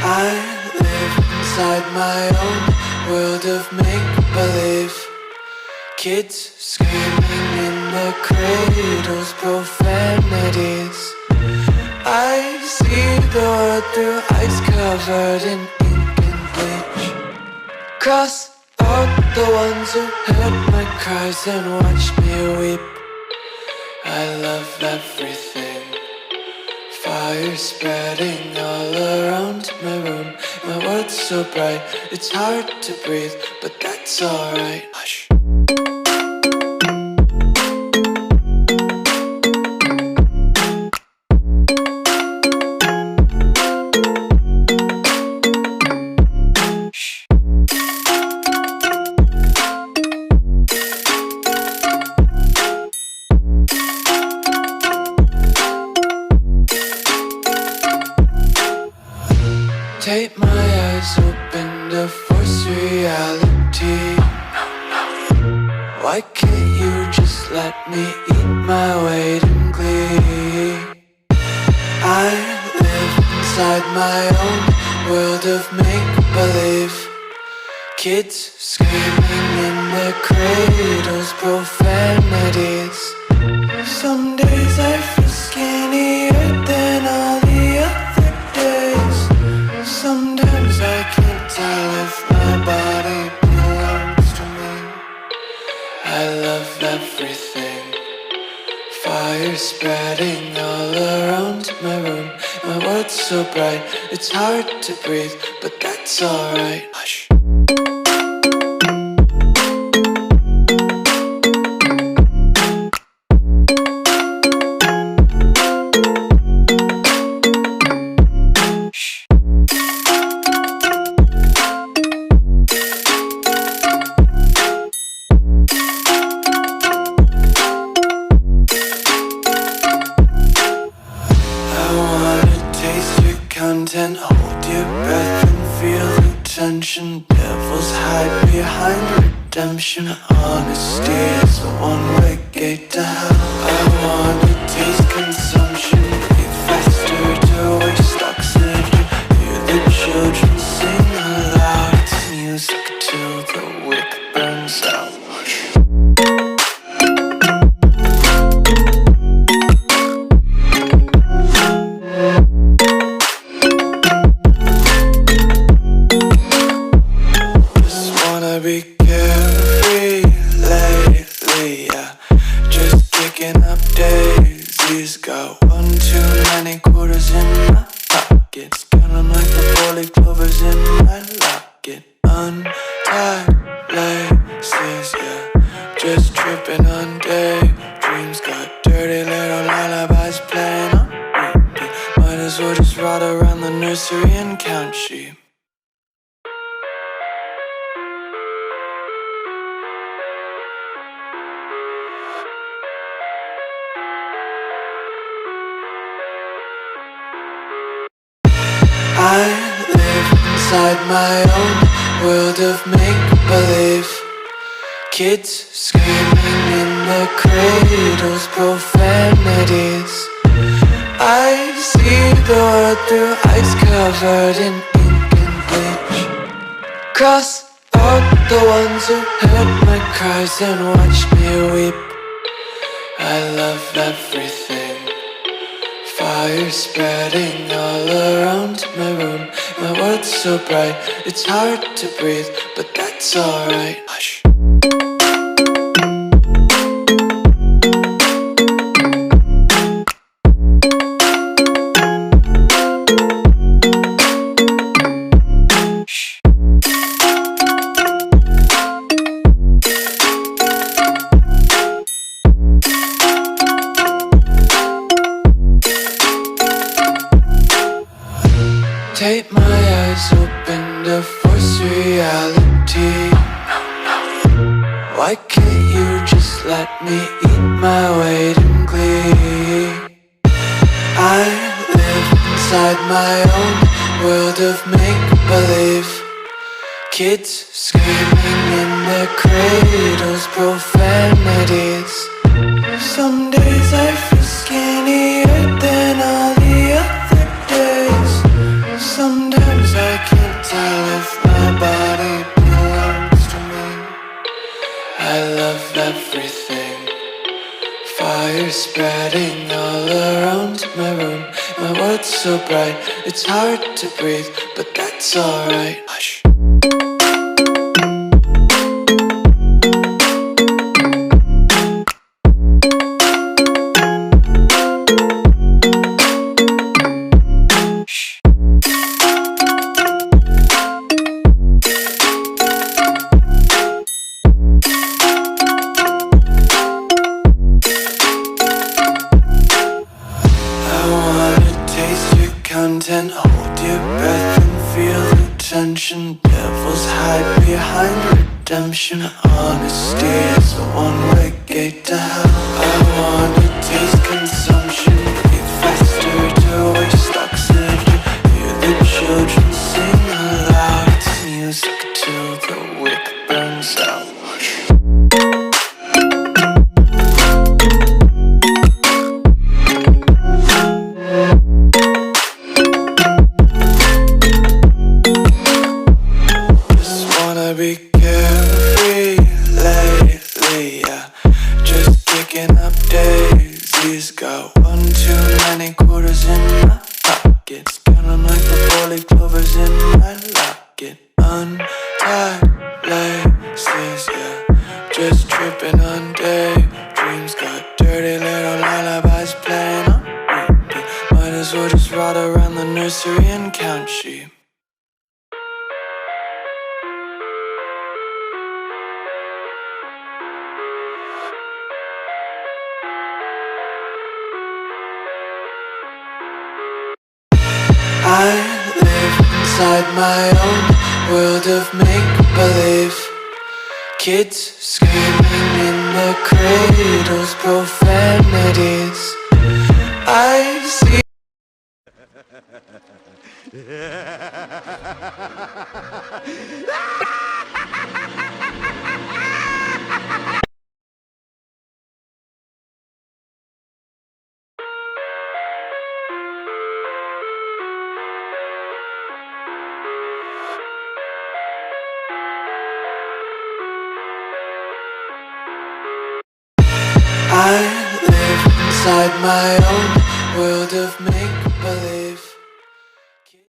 I live inside my own world of make-believe. Kids screaming in the cradles, profanities. I see the world through ice covered in ink and bleach. Cross out the ones who heard my cries and watched me weep. I love everything. Fire spreading all around my room. My world's so bright, it's hard to breathe, but that's alright. Hush. Tape my eyes open to force reality. Why can't you just let me eat my weight in glee? I live inside my own world of make-believe. Kids screaming in their cradles, profanities. Some days I feel skinnier than all the other days. Sometimes I can't tell if my body belongs to me. I love everything. Fire spreading all around my room. My world's so bright, it's hard to breathe, but that's alright. Hush. Content, hold your breath and feel the tension. Devils hide behind redemption. Honesty is a one-way gate to hell. I wanna taste consumption, breathe faster to waste oxygen. Hear the children sing aloud. It's music till the wick burns out. Be carefree lately, yeah. Just kicking up daisies. Got one too many quarters in my pockets. Count 'em like the four-leaf clovers in my locket. Untied laces, yeah. Just tripping on daydreams. Got dirty little lullabies playing on repeat. Might as well just ride around the nursery and count sheep. I live inside my own world of make-believe. Kids screaming in their cradles, profanities. I see the world through ice covered in ink and bleach. Cross out the ones who heard my cries and watched me weep. I love everything. Fire spreading all around my room. My world's so bright, it's hard to breathe, but that's alright. Hush. Tape my eyes open to force reality. just let me eat my weight in glee. I live inside my own world of make-believe. Kids screaming in their cradles, profanities. Some days I feel skinnier than all the other days. Sometimes I can't tell if my body belongs to me. I love everything. Fire spreading all around my room. My world's so bright, it's hard to breathe, but that's alright. Hush. Content, hold your breath and feel the tension. Devils hide behind redemption. Honesty is a one-way gate to hell. I wanna taste consumption, breathe faster to waste oxygen. Hear the children sing aloud. It's music till the wick burns out. Be carefree lately, yeah. Just kicking up daisies. Got one too many quarters in my pockets. Counting like the four-leaf clovers in my locket. Untied laces, yeah. Just tripping on daydreams. Got dirty little lullabies playing on repeat. Might as well just ride around the nursery and count sheep. I live inside my own world of make-believe. Kids screaming in their cradles, profanities. I see. I live inside my own world of make-believe.